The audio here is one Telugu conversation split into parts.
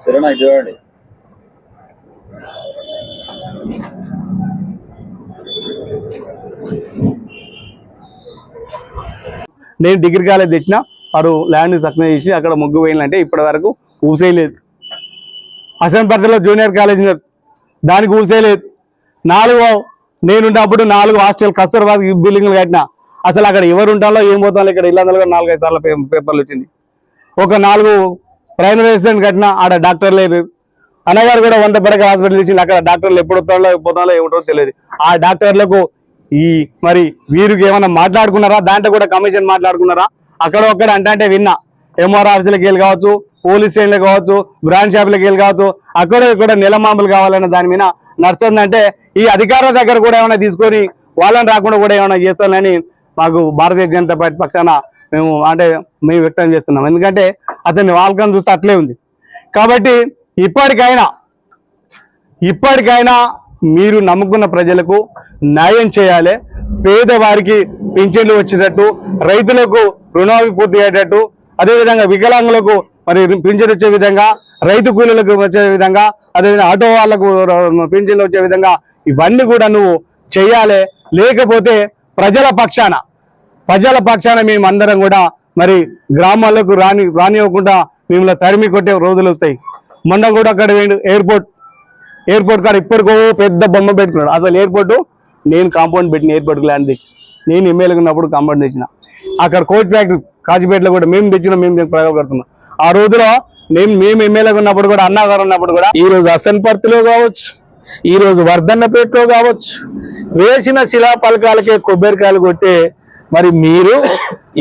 సరేనా చూడండి. నేను డిగ్రీ కాలేజ్ తెచ్చిన వాడు ల్యాండ్ సక్సెస్ చేసి అక్కడ ముగ్గు వేయాలంటే ఇప్పటి వరకు ఊసేయలేదు. హసన్పర్తిలో జూనియర్ కాలేజ్ దానికి ఊసేయలేదు. నేనున్నప్పుడు 4 హాస్టల్ కస్తూర్బాద్ బిల్డింగ్లు కట్టినా. అసలు అక్కడ ఎవరు ఉంటాలో ఏం పోతాలో ఇక్కడ ఇళ్ళందరూ 4-5 సార్లు పేపర్లు వచ్చింది. ఒక 4 ప్రైమరీ రెసిడెంట్ కట్టినా, ఆడ డాక్టర్ లేదు. అన్నగారు కూడా 100 పడక హాస్పిటల్ ఇచ్చింది. అక్కడ డాక్టర్లు ఎప్పుడు పోతాలో ఏమిటో తెలియదు. ఆ డాక్టర్లకు మరి వీరికి ఏమైనా మాట్లాడుకున్నారా? దాంట్లో కూడా కమిషన్ మాట్లాడుకున్నారా? అక్కడ అంటే విన్నా. ఎంఆర్ ఆఫీసులకు వెళ్ళి కావచ్చు, పోలీస్ స్టేషన్లకు కావచ్చు, బ్రాంచ్ షాపులకు వెళ్ళి కావచ్చు, అక్కడ నిలమాంబులు కావాలన్న దాని మీద నడుస్తుందంటే ఈ అధికారుల దగ్గర కూడా ఏమైనా తీసుకొని వాళ్ళని రాకుండా కూడా ఏమైనా చేస్తానని మాకు భారతీయ జనతా పార్టీ పక్షాన మేము వ్యక్తం చేస్తున్నాం. ఎందుకంటే అతన్ని వాళ్ళకని చూస్తే అట్లే ఉంది. కాబట్టి ఇప్పటికైనా మీరు నమ్ముకున్న ప్రజలకు న్యాయం చేయాలి. పేదవారికి పింఛన్లు వచ్చేటట్టు, రైతులకు రుణమాఫీ పూర్తి అయ్యేటట్టు, అదేవిధంగా వికలాంగులకు మరి పింఛన్ వచ్చే విధంగా, రైతు కూలీలకు వచ్చే విధంగా, అదేవిధంగా ఆటో వాళ్లకు పింఛన్లు వచ్చే విధంగా ఇవన్నీ కూడా నువ్వు చేయాలి. లేకపోతే ప్రజల పక్షాన మేమందరం కూడా మరి గ్రామాలకు రానివ్వకుండా మిమ్మల్ని తరిమి కొట్టే రోజులు వస్తాయి. మొన్న కూడా అక్కడ ఎయిర్పోర్ట్ కాడ ఇప్పటికో పెద్ద బొమ్మ పెట్టుకున్నాడు. అసలు ఎయిర్పోర్ట్ నేను కాంపౌండ్ పెట్టిన, ఎయిర్పోర్ట్కి ల్యాండ్ తెచ్చి నేను ఎమ్మెల్యేగా ఉన్నప్పుడు కాంపౌండ్ తెచ్చిన. అక్కడ కోచ్ ఫ్యాక్టరీ కాజీపేటలో కూడా మేము తెచ్చినాం, మేము ప్రయోగపడుతున్నాం. ఆ రోజులో మేము ఎమ్మెల్యేగా ఉన్నప్పుడు కూడా, అన్నగారు ఉన్నప్పుడు కూడా, ఈరోజు హసన్పర్తిలో కావచ్చు, ఈరోజు వర్ధన్నపేటలో కావచ్చు, వేసిన శిలాపలకాలకే కొబ్బరికాయలు కొట్టే మరి మీరు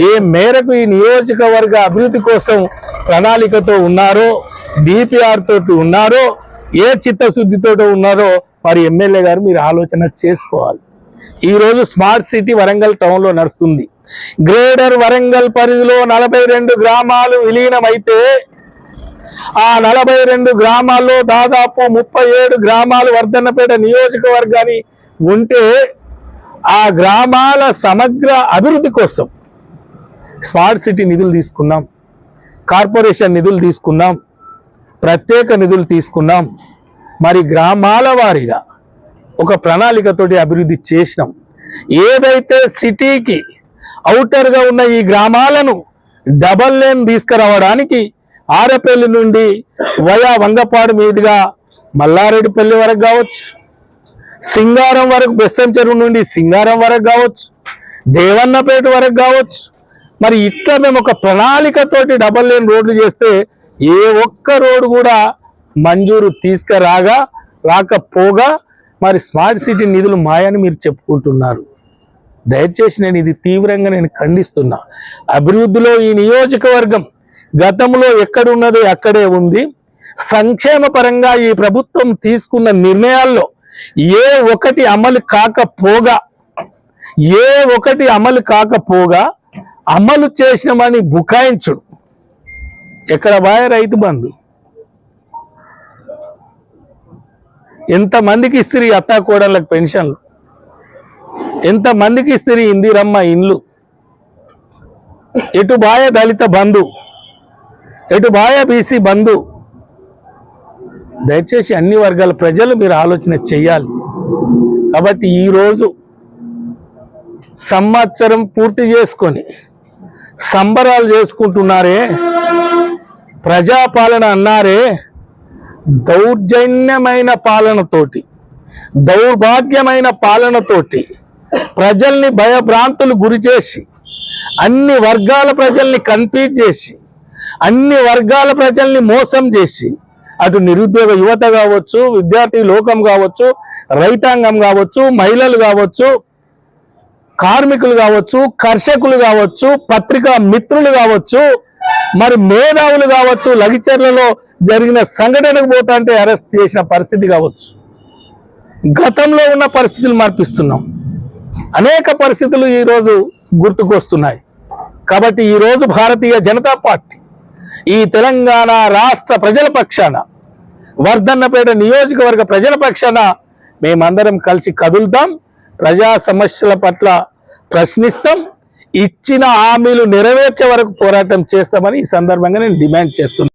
ఏ మేరకు ఈ నియోజకవర్గ అభివృద్ధి కోసం ప్రణాళికతో ఉన్నారో, డిపిఆర్ తోటి ఉన్నారో, ఏ చిత్తశుద్ధితో ఉన్నారో మరి ఎమ్మెల్యే గారు మీరు ఆలోచన చేసుకోవాలి. ఈరోజు స్మార్ట్ సిటీ వరంగల్ టౌన్లో నడుస్తుంది. గ్రేటర్ వరంగల్ పరిధిలో 42 గ్రామాలు విలీనమైతే ఆ 42 గ్రామాల్లో దాదాపు 37 గ్రామాలు వర్ధన్నపేట నియోజకవర్గాన్ని ఉంటే ఆ గ్రామాల సమగ్ర అభివృద్ధి కోసం స్మార్ట్ సిటీ నిధులు తీసుకున్నాం, కార్పొరేషన్ నిధులు తీసుకున్నాం, ప్రత్యేక నిధులు తీసుకున్నాం. మరి గ్రామాల వారీగా ఒక ప్రణాళికతోటి అభివృద్ధి చేసినాం. ఏదైతే సిటీకి ఔటర్గా ఉన్న ఈ గ్రామాలను డబల్ లేన్ తీసుకురావడానికి ఆరపల్లి నుండి వయా వంగపాడు మీదుగా మల్లారెడ్డిపల్లి వరకు కావచ్చు, సింగారం వరకు బెస్తం చెరువు నుండి సింగారం వరకు కావచ్చు, దేవన్నపేట వరకు కావచ్చు. మరి ఇట్లా మేము ఒక ప్రణాళికతోటి డబల్ లేన్ రోడ్లు చేస్తే ఏ ఒక్క రోడ్డు కూడా మంజూరు రాకపోగా మరి స్మార్ట్ సిటీ నిధులు మాయని మీరు చెప్పుకుంటున్నారు. దయచేసి నేను తీవ్రంగా ఖండిస్తున్నా. అభివృద్ధిలో ఈ నియోజకవర్గం గతంలో ఎక్కడున్నదో అక్కడే ఉంది. సంక్షేమ పరంగా ఈ ప్రభుత్వం తీసుకున్న నిర్ణయాల్లో ఏ ఒకటి అమలు కాకపోగా అమలు చేసినామని బుకాయించుడు. ఎక్కడ బాయ రైతు బంధు? ఎంతమందికి ఇస్త్రీ అత్తాకోడళ్ళకి పెన్షన్లు? ఎంతమందికి ఇస్త్రీ ఇందిరమ్మ ఇండ్లు? ఎటు బాయ దళిత బంధు, ఎటు బాయ బీసీ బంధు? దయచేసి అన్ని వర్గాల ప్రజలు మీరు ఆలోచన చెయ్యాలి. కాబట్టి ఈరోజు సంవత్సరం పూర్తి చేసుకొని సంబరాలు చేసుకుంటున్నారే, ప్రజాపాలన అన్నారే, దౌర్జన్యమైన పాలనతోటి, దౌర్భాగ్యమైన పాలనతోటి ప్రజల్ని భయభ్రాంతులు గురి చేసి, అన్ని వర్గాల ప్రజల్ని కన్ఫ్యూజ్ చేసి, అన్ని వర్గాల ప్రజల్ని మోసం చేసి, అటు నిరుద్యోగ యువత కావచ్చు, విద్యార్థి లోకం కావచ్చు, రైతాంగం కావచ్చు, మహిళలు కావచ్చు, కార్మికులు కావచ్చు, కర్షకులు కావచ్చు, పత్రికా మిత్రులు కావచ్చు, మరి మేధావులు కావచ్చు, లగిచర్లలో జరిగిన సంఘటనకు పోతాంటే అరెస్ట్ చేసిన పరిస్థితి కావచ్చు, గతంలో ఉన్న పరిస్థితులు మార్పిస్తున్నాం. అనేక పరిస్థితులు ఈరోజు గుర్తుకొస్తున్నాయి. కాబట్టి ఈరోజు భారతీయ జనతా పార్టీ ఈ తెలంగాణ రాష్ట్ర ప్రజల పక్షాన వర్ధన్నపేట నియోజకవర్గ ప్రజల పక్షాన మేమందరం కలిసి కదులుతాం, ప్రజా సమస్యల పట్ల ప్రశ్నిస్తాం, ఇచ్చిన హామీలు నెరవేర్చే వరకు పోరాటం చేస్తామని ఈ సందర్భంగా నేను డిమాండ్ చేస్తున్నాను.